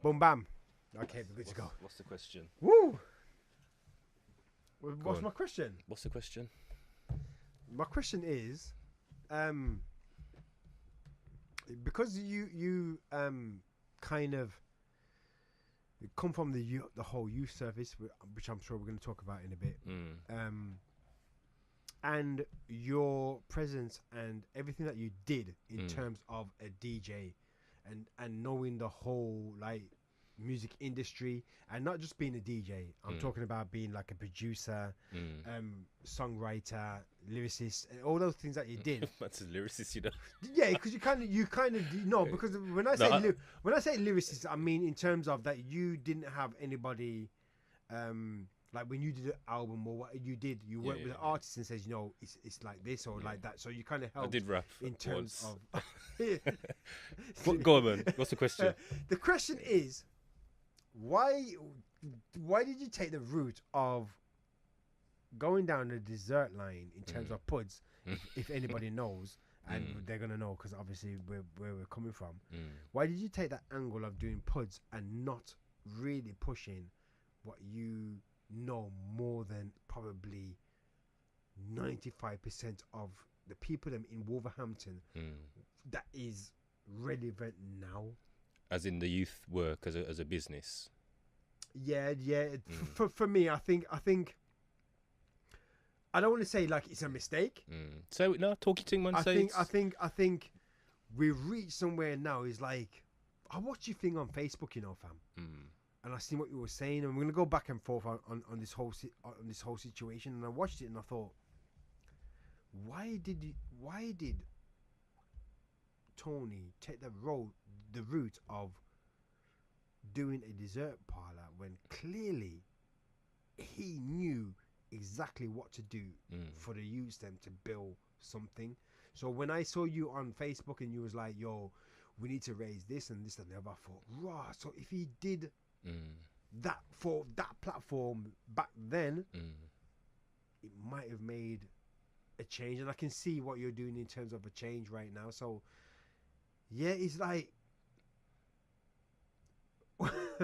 Boom, bam. Okay, we're good to go. What's the question? Woo! What's on. my question? What's the question? My question is, because you kind of come from the whole youth service, which I'm sure we're going to talk about in a bit, and your presence and everything that you did in terms of a DJ, and knowing the whole like music industry, and not just being a DJ. I'm talking about being like a producer, songwriter, lyricist, and all those things that you did. That's a lyricist, you know. Yeah, because you kind of know, because when I say when I say lyricist, I mean in terms of that you didn't have anybody, like when you did an album or what you did, you worked with an artist and says, you know, it's like this or like that. So you kind of helped. I did rap in terms once. of. Go on, man. What's the question? The question is, why did you take the route of going down the dessert line in terms of puds, if anybody knows, and they're gonna know because obviously where we're coming from. Why did you take that angle of doing puds and not really pushing what you know more than probably 95% of the people in Wolverhampton that is relevant now? As in the youth work as a business. Yeah. For me, I think I don't want to say like it's a mistake. So no, talking to man. I think we've reached somewhere now. Is like I watched your thing on Facebook, you know, fam, and I seen what you were saying, and we're gonna go back and forth on this whole situation. And I watched it, and I thought, why did Tony take the route of doing a dessert parlor when clearly he knew exactly what to do for the youth them to build something? So when I saw you on Facebook and you was like, yo, we need to raise this and this and the other, I thought, raw. So if he did that for that platform back then, it might have made a change. And I can see what you're doing in terms of a change right now. So yeah, it's like,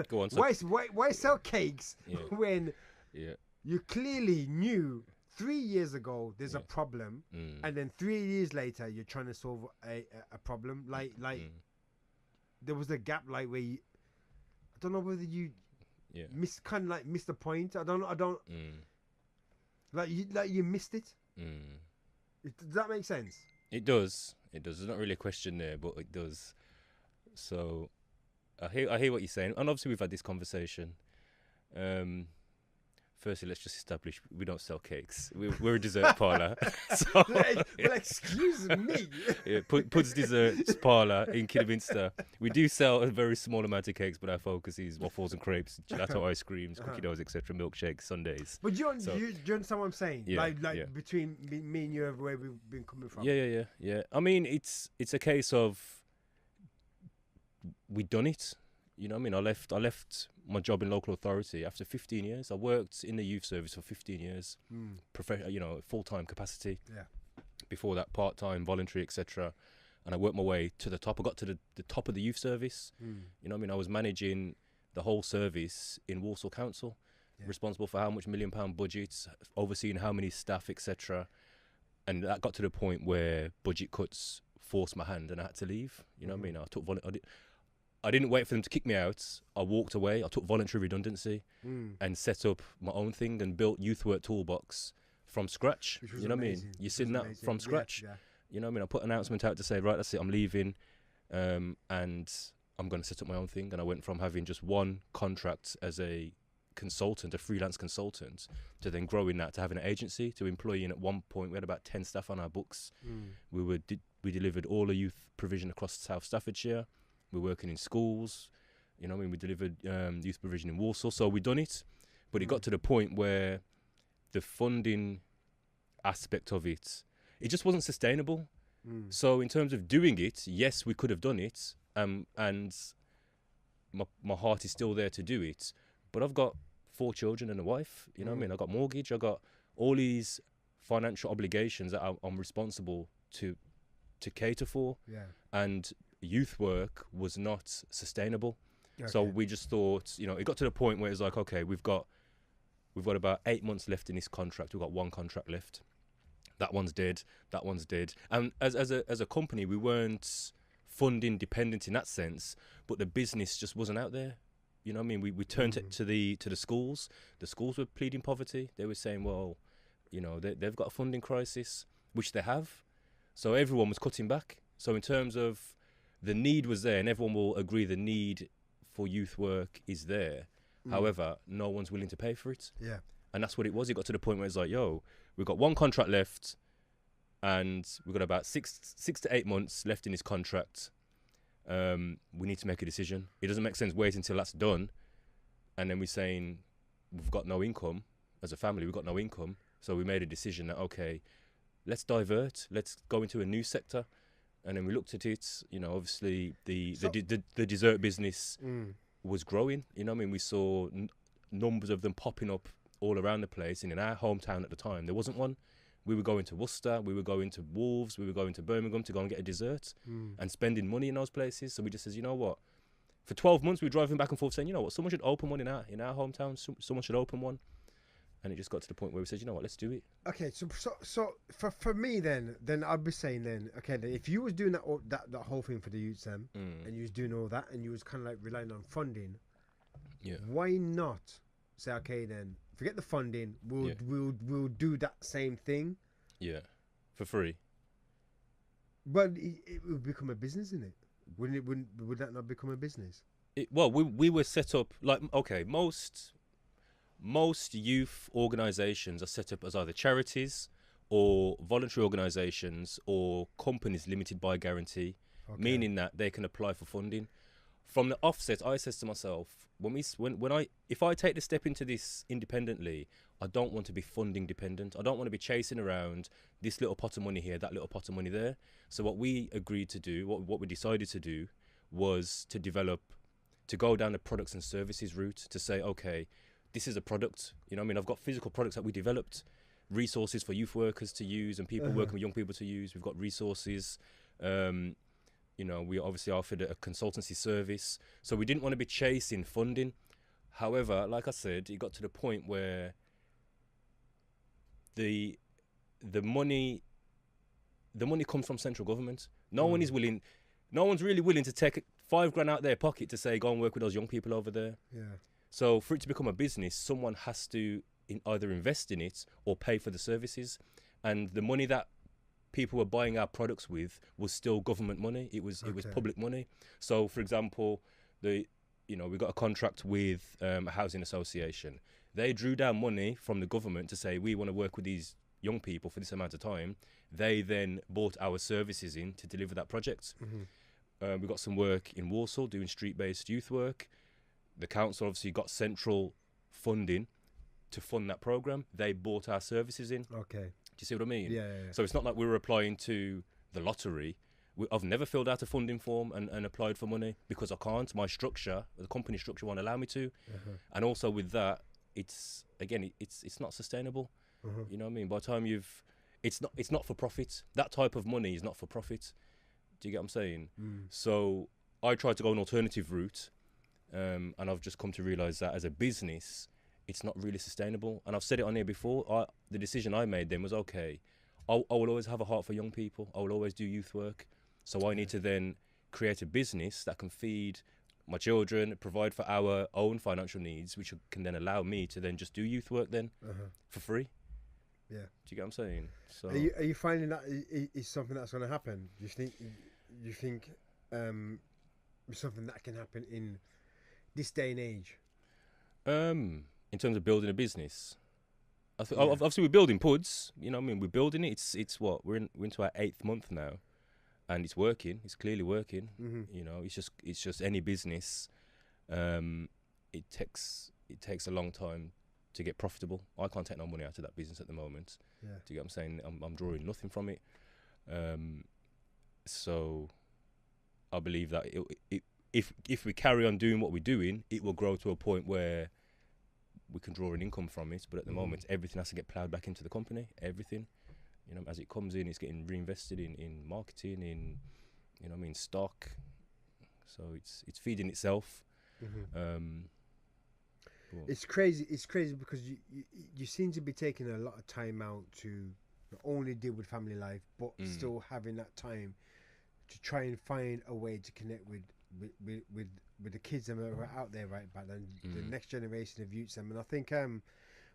go on. So why sell cakes when yeah. you clearly knew 3 years ago there's a problem, and then 3 years later you're trying to solve a problem? Like there was a gap, like where I don't know whether you missed the point. I don't like you missed it. Does that make sense? It does. There's not really a question there, but it does. So I hear what you're saying, and obviously we've had this conversation. Firstly, let's just establish we don't sell cakes. We're a dessert parlour. So, well, excuse me. Puds Desserts Parlour in Kidderminster. We do sell a very small amount of cakes, but our focus is waffles and crepes, gelato ice creams, cookie doughs, etc., milkshakes, sundaes. But do you understand what I'm saying? Between me and you, where we've been coming from. Yeah. I mean, it's a case of we done it. You know what I mean? I left my job in local authority after 15 years. I worked in the youth service for 15 years, full-time capacity. Yeah. Before that, part-time, voluntary, etc. And I worked my way to the top. I got to the top of the youth service. You know what I mean? I was managing the whole service in Walsall Council, responsible for how much £1 million budgets, overseeing how many staff, etc. And that got to the point where budget cuts forced my hand and I had to leave. You know what I mean? I didn't wait for them to kick me out. I walked away. I took voluntary redundancy and set up my own thing and built Youth Work Toolbox from scratch. You know what I mean? You're seeing that from scratch. Yeah. You know what I mean? I put an announcement out to say, right, that's it, I'm leaving, and I'm going to set up my own thing. And I went from having just one contract as a consultant, a freelance consultant, to then growing that to having an agency, to employing at one point. We had about 10 staff on our books. We delivered all the youth provision across South Staffordshire. We're working in schools, you know what I mean? We delivered youth provision in Walsall, so we done it. But it got to the point where the funding aspect of it just wasn't sustainable. So in terms of doing it, yes, we could have done it, and my heart is still there to do it. But I've got 4 children and a wife, you know what I mean? I've got mortgage, I've got all these financial obligations that I'm responsible to cater for. Yeah. And youth work was not sustainable. So Okay. we just thought, you know, it got to the point where it's like, okay, we've got about 8 months left in this contract. We've got one contract left. That one's dead. That one's dead. And as a company, we weren't fund independent in that sense, but the business just wasn't out there. You know what I mean? We turned it to the schools. The schools were pleading poverty. They were saying, well, you know, they've got a funding crisis, which they have. So everyone was cutting back. So in terms of the need was there, and everyone will agree the need for youth work is there. However, no one's willing to pay for it. Yeah. And that's what it was. It got to the point where it's like, yo, we've got one contract left, and we've got about six to 8 months left in this contract. We need to make a decision. It doesn't make sense waiting until that's done, and then we're saying we've got no income as a family. We've got no income, so we made a decision that okay, let's divert. Let's go into a new sector, and then we looked at it. You know, obviously the dessert business was growing. You know, what I mean, we saw numbers of them popping up all around the place. And in our hometown at the time, there wasn't one. We were going to Worcester, we were going to Wolves, we were going to Birmingham to go and get a dessert and spending money in those places. So we just says, you know what? For 12 months, we were driving back and forth saying, you know what? Someone should open one in our hometown. Someone should open one. And it just got to the point where we said, you know what? Let's do it. Okay, so for me then I'd be saying then, okay, then if you was doing that whole thing for the youth Sam, and you was doing all that, and you was kind of like relying on funding, why not say, okay, then forget the funding, we'll do that same thing, for free. But it would become a business, isn't it? Would that not become a business? Well, we were set up like, okay, most youth organisations are set up as either charities or voluntary organisations or companies limited by guarantee, meaning that they can apply for funding. From the offset, I says to myself, if I take the step into this independently, I don't want to be funding dependent. I don't want to be chasing around this little pot of money here, that little pot of money there. So what we agreed to do, what we decided to do, was to go down the products and services route, to say, okay, this is a product. You know what I mean? I've got physical products that we developed, resources for youth workers to use and people working with young people to use. We've got resources. You know, we obviously offered a consultancy service. So we didn't want to be chasing funding. However, like I said, it got to the point where the money comes from central government. No one's really willing to take $5,000 out their pocket to say, go and work with those young people over there. Yeah. So for it to become a business, someone has to either invest in it or pay for the services. And the money that people were buying our products with was still government money. It was public money. So, for example, we got a contract with a housing association. They drew down money from the government to say, we want to work with these young people for this amount of time. They then bought our services in to deliver that project. We got some work in Walsall doing street-based youth work. The council obviously got central funding to fund that program. They bought our services in. Okay. Do you see what I mean? Yeah. So it's not like we were applying to the lottery. I've never filled out a funding form and applied for money because I can't. My structure, the company structure, won't allow me to. And also with that, it's not sustainable. You know what I mean? By the time it's not for profit. That type of money is not for profit. Do you get what I'm saying? So I tried to go an alternative route, and I've just come to realise that as a business, it's not really sustainable. And I've said it on here before. The decision I made then was, okay, I will always have a heart for young people. I will always do youth work. So I need to then create a business that can feed my children, provide for our own financial needs, which can then allow me to then just do youth work then for free. Yeah. Do you get what I'm saying? So Are you finding that is something that's going to happen? Do you think it's something that can happen in this day and age? In terms of building a business, obviously we're building PUDs. You know what I mean? We're building it. It's what we're into our 8th month now, and it's working. It's clearly working. You know, it's just any business. It takes a long time to get profitable. I can't take no money out of that business at the moment. Yeah. Do you get what I'm saying? I'm drawing nothing from it. So I believe that if we carry on doing what we're doing, it will grow to a point where we can draw an income from it. But at the moment, everything has to get ploughed back into the company. Everything, you know, as it comes in, it's getting reinvested in marketing, in, you know what I mean, stock. So it's feeding itself. It's crazy. It's crazy because you seem to be taking a lot of time out to not only deal with family life, but still having that time to try and find a way to connect with the kids that are out there right back then, the next generation of youths. And I think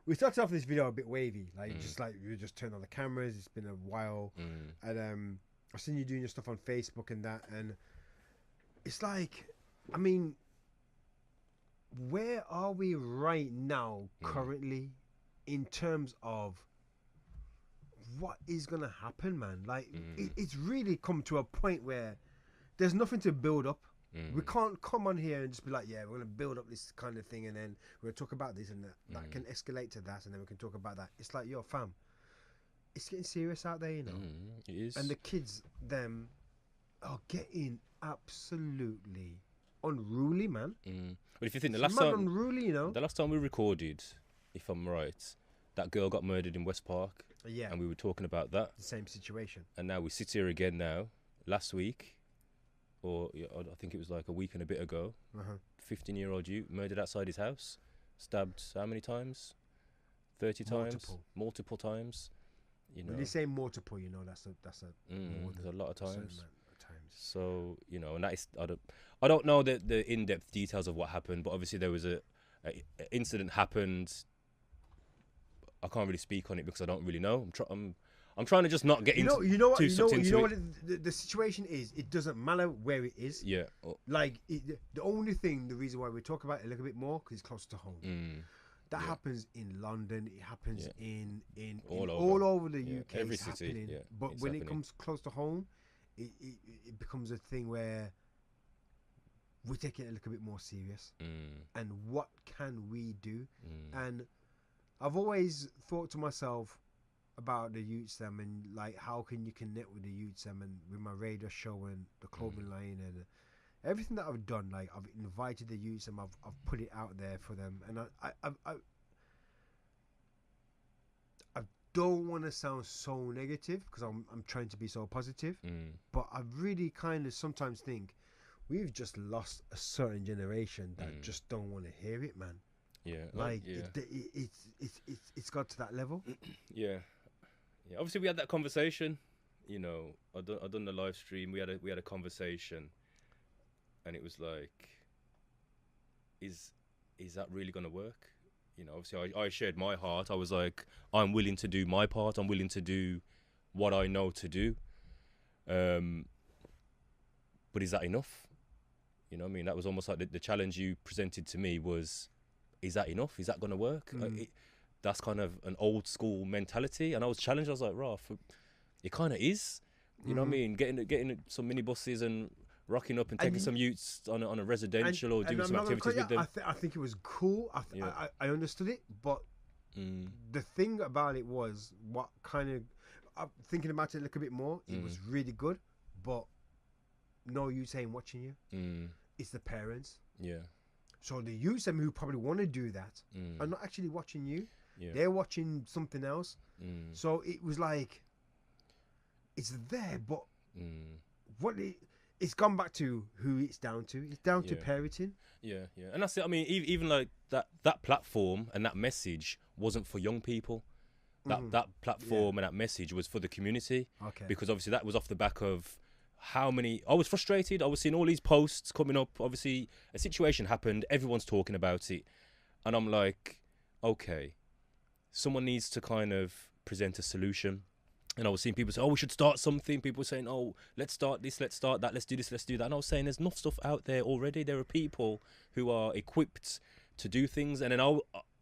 we started off this video a bit wavy, like just like you just turn on the cameras. It's been a while, and I've seen you doing your stuff on Facebook and that, and it's like, I mean, where are we right now currently in terms of what is gonna happen, man? Like it's really come to a point where there's nothing to build up. We can't come on here and just be like, yeah, we're gonna build up this kind of thing, and then we're gonna talk about this and that. That can escalate to that, and then we can talk about that. It's like, yo, fam, it's getting serious out there, you know. It is. And the kids, them, are getting absolutely unruly, man. But if you think the It's last time, unruly, you know. the last time we recorded, if I'm right, that girl got murdered in West Park, Yeah, and we were talking about that. the same situation. And now we sit here again now. Last week, or I think it was like a week and a bit ago, 15-year-old youth murdered outside his house, stabbed how many times? 30 times, multiple times. You know, When you say multiple, you know that's a more there's than a lot of certain times. amount of times. So you know, and that is I don't know the in-depth details of what happened, but obviously there was a incident happened. I can't really speak on it because I don't really know. I'm trying to just not get into too sucked into it. The situation is. It doesn't matter where it is. Yeah. Like the only thing, the reason why we talk about it a little bit more, because it's close to home. That happens in London. It happens in all over the UK. Every it's city. happening. Yeah, But when it comes close to home, it becomes a thing where we take it a little bit more serious. And what can we do? And I've always thought to myself about the youths them, and like, how can you connect with the youths them, and with my radio show and the clothing line and everything that I've done. Like, I've invited the youths and I've put it out there for them, and I don't want to sound so negative because I'm trying to be so positive, but I really kind of sometimes think we've just lost a certain generation that just don't want to hear it, man. Yeah, Like it's got to that level. Yeah. Obviously, we had that conversation. You know, I done the live stream. We had a conversation, and it was like, is that really gonna work? You know, obviously, I shared my heart. I was like, I'm willing to do my part. I'm willing to do what I know to do. But is that enough? You know what I mean? That was almost like the challenge you presented to me was, is that enough? Is that going to work? That's kind of an old school mentality. And I was challenged. I was like, Ralph, it kind of is. You know what I mean? Getting some minibuses and rocking up and taking some youths on a residential or doing some activities with them. I think it was cool. I understood it. But the thing about it was, what kind of, thinking about it a little bit more, it was really good. But no youths ain't watching you. It's the parents. Yeah. So the youths who probably want to do that are not actually watching you. Yeah. They're watching something else. So it was like, it's there, but it's gone back to who it's down to. It's down to parenting. Yeah. And that's it. I mean, even like that platform and that message wasn't for young people. That platform and that message was for the community. Okay. Because obviously that was off the back of how many, I was frustrated. I was seeing all these posts coming up. Obviously a situation happened, everyone's talking about it, and I'm like, okay, someone needs to kind of present a solution. And I was seeing people say, oh, we should start something. People were saying, oh, let's start this, let's start that, let's do this, let's do that. And I was saying, there's enough stuff out there already. There are people who are equipped to do things. And then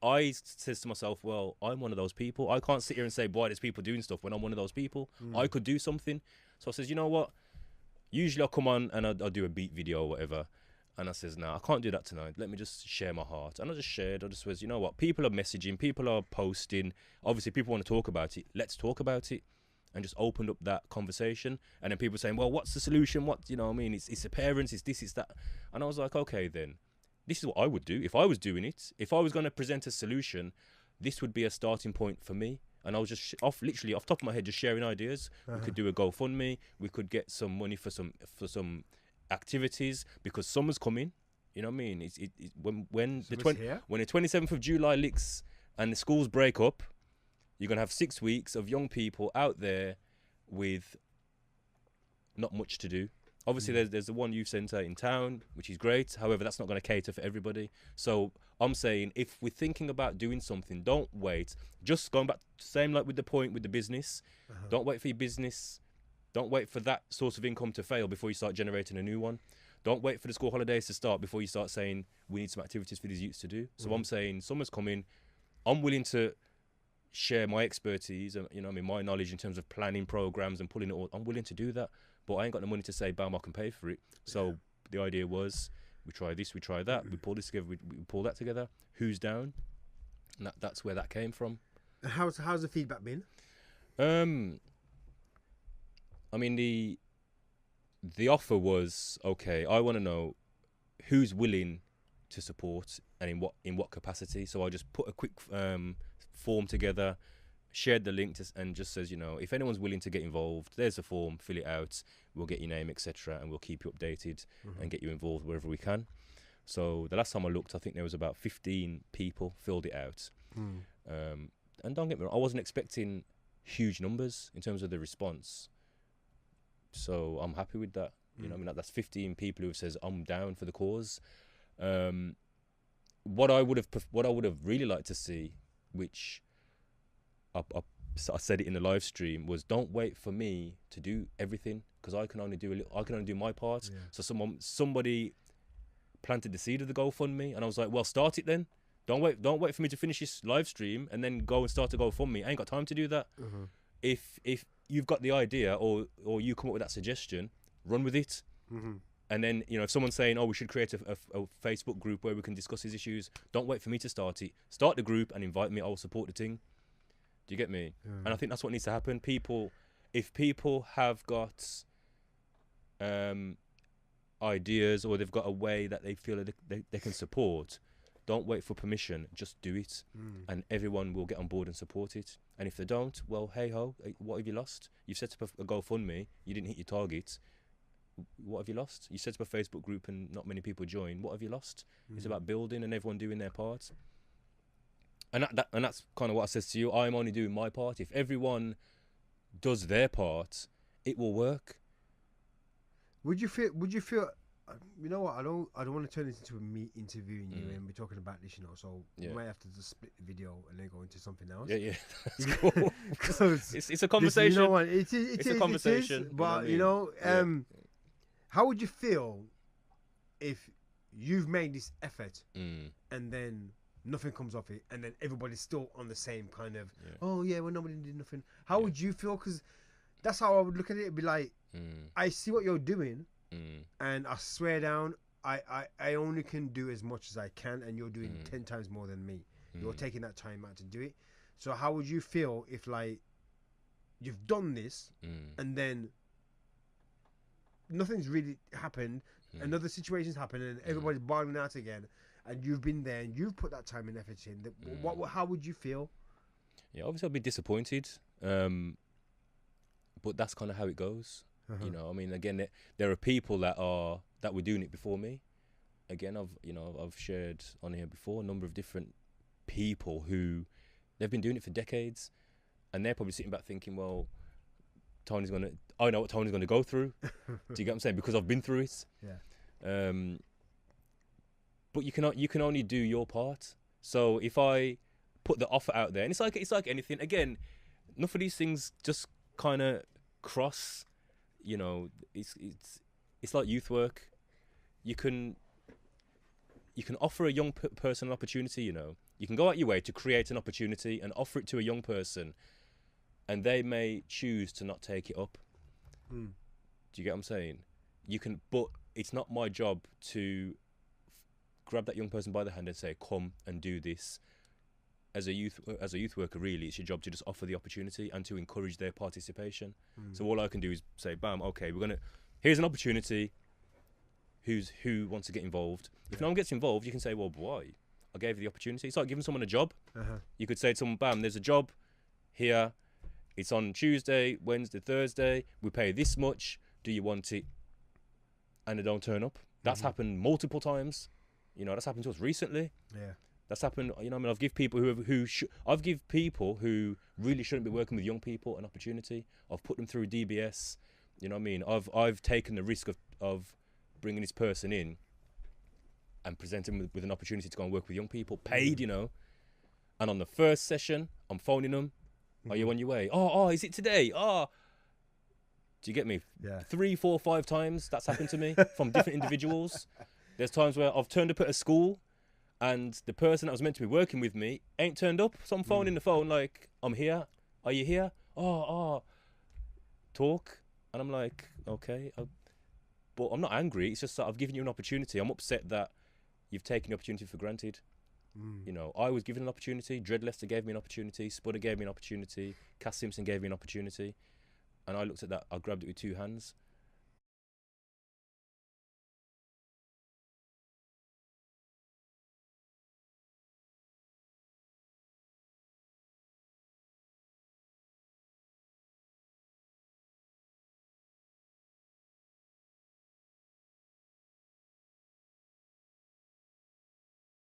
I says to myself, well, I'm one of those people. I can't sit here and say, boy, there's people doing stuff when I'm one of those people. I could do something. So I says, you know what? Usually I'll come on and I'll do a beat video or whatever. And I says, nah, I can't do that tonight. Let me just share my heart. And I just shared. I just was, you know what? People are messaging. People are posting. Obviously, people want to talk about it. Let's talk about it. And just opened up that conversation. And then people saying, well, what's the solution? What, you know what I mean? It's the parents. It's this, it's that. And I was like, okay, then. This is what I would do if I was doing it. If I was going to present a solution, this would be a starting point for me. And I was just literally off the top of my head, just sharing ideas. We could do a GoFundMe. We could get some money for some activities because summer's coming. You know what I mean? When So the it's here? when the 27th of July licks and the schools break up, you're gonna have 6 weeks of young people out there with not much to do. Obviously, there's the one youth centre in town, which is great. However, that's not going to cater for everybody. So I'm saying, if we're thinking about doing something, don't wait. Just going back, same like with the point with the business. Don't wait for your business. Don't wait for that source of income to fail before you start generating a new one. Don't wait for the school holidays to start before you start saying, we need some activities for these youths to do. So I'm saying, summer's coming. I'm willing to share my expertise and, you know, I mean, my knowledge in terms of planning programs and pulling it all. I'm willing to do that, but I ain't got the money to say, bam, I can pay for it. So the idea was, we try this, we try that, we pull this together, we pull that together. Who's down? And that's where that came from. And how's the feedback been? I mean, the offer was, okay, I want to know who's willing to support and in what capacity. So I just put a quick form together, shared the link and just says, you know, if anyone's willing to get involved, there's a form, fill it out, we'll get your name, etc., and we'll keep you updated and get you involved wherever we can. So the last time I looked, I think there was about 15 people filled it out. And don't get me wrong, I wasn't expecting huge numbers in terms of the response. So I'm happy with that. You know, I mean, that's 15 people who says I'm down for the cause. What I would have really liked to see, which I said it in the live stream, was don't wait for me to do everything, because I can only do my part. So somebody planted the seed of the GoFundMe, and I was like, well, start it then. Don't wait for me to finish this live stream and then go and start a GoFundMe. I ain't got time to do that. If you've got the idea or you come up with that suggestion, run with it. And then, you know, if someone's saying, oh, we should create a Facebook group where we can discuss these issues, don't wait for me to start it. Start the group and invite me. I'll support the thing. Do you get me? And I think that's what needs to happen. If people have got ideas, or they've got a way that they feel that they can support, don't wait for permission. Just do it. And everyone will get on board and support it. And if they don't, well, hey ho, what have you lost? You've set up a GoFundMe, you didn't hit your target. What have you lost? You set up a Facebook group and not many people join. What have you lost? It's about building and everyone doing their part. And that's kind of what I said to you. I'm only doing my part. If everyone does their part, it will work. Would you feel? You know what? I don't want to turn this into me interviewing you and we're talking about this. You know, so we might have to just split the video and then go into something else. Yeah, that's cool. it's a conversation. You know what? It's a conversation. It is, but you know, how would you feel if you've made this effort and then nothing comes off it, and then everybody's still on the same kind of, oh yeah, well, nobody did nothing. How would you feel? Because that's how I would look at it. It'd be like, I see what you're doing, and I swear down, I only can do as much as I can, and you're doing 10 times more than me. You're taking that time out to do it. So how would you feel if, like, you've done this and then nothing's really happened, another situation's happened, and everybody's bawling out again, and you've been there and you've put that time and effort in? How would you feel? Yeah, obviously I'd be disappointed, but that's kind of how it goes. You know, I mean, again, there are people that were doing it before me. Again, I've shared on here before a number of different people who they've been doing it for decades, and they're probably sitting back thinking, well, I know what Tony's gonna go through. Do you get what I'm saying? Because I've been through it. Yeah. But you can only do your part. So if I put the offer out there, and it's like anything. Again, enough of these things just kind of cross. You know, it's like youth work. You can offer a young person an opportunity. You know, you can go out your way to create an opportunity and offer it to a young person, and they may choose to not take it up. Do you get what I'm saying? But it's not my job to grab that young person by the hand and say, come and do this. As a youth worker, really, it's your job to just offer the opportunity and to encourage their participation. So all I can do is say, bam, okay, here's an opportunity. Who wants to get involved? If no one gets involved, you can say, well, why? I gave you the opportunity. It's like giving someone a job. You could say to someone, bam, there's a job here. It's on Tuesday, Wednesday, Thursday. We pay this much. Do you want it? And they don't turn up. That's happened multiple times. You know, that's happened to us recently. Yeah. That's happened. You know, I mean, I've give people I've give people who really shouldn't be working with young people an opportunity. I've put them through DBS. You know what I mean? I've taken the risk of bringing this person in and presenting them with an opportunity to go and work with young people, paid, you know. And on the first session, I'm phoning them. Are you on your way? Oh, is it today? Oh, do you get me? Yeah. 3, 4, 5 times that's happened to me from different individuals. There's times where I've turned up at a school and the person that was meant to be working with me ain't turned up. So I'm phoning the phone like, I'm here. Are you here? Oh, talk. And I'm like, okay. But I'm not angry. It's just that I've given you an opportunity. I'm upset that you've taken the opportunity for granted. You know, I was given an opportunity. Dred Lester gave me an opportunity. Spudder gave me an opportunity. Cass Simpson gave me an opportunity. And I looked at that. I grabbed it with 2 hands.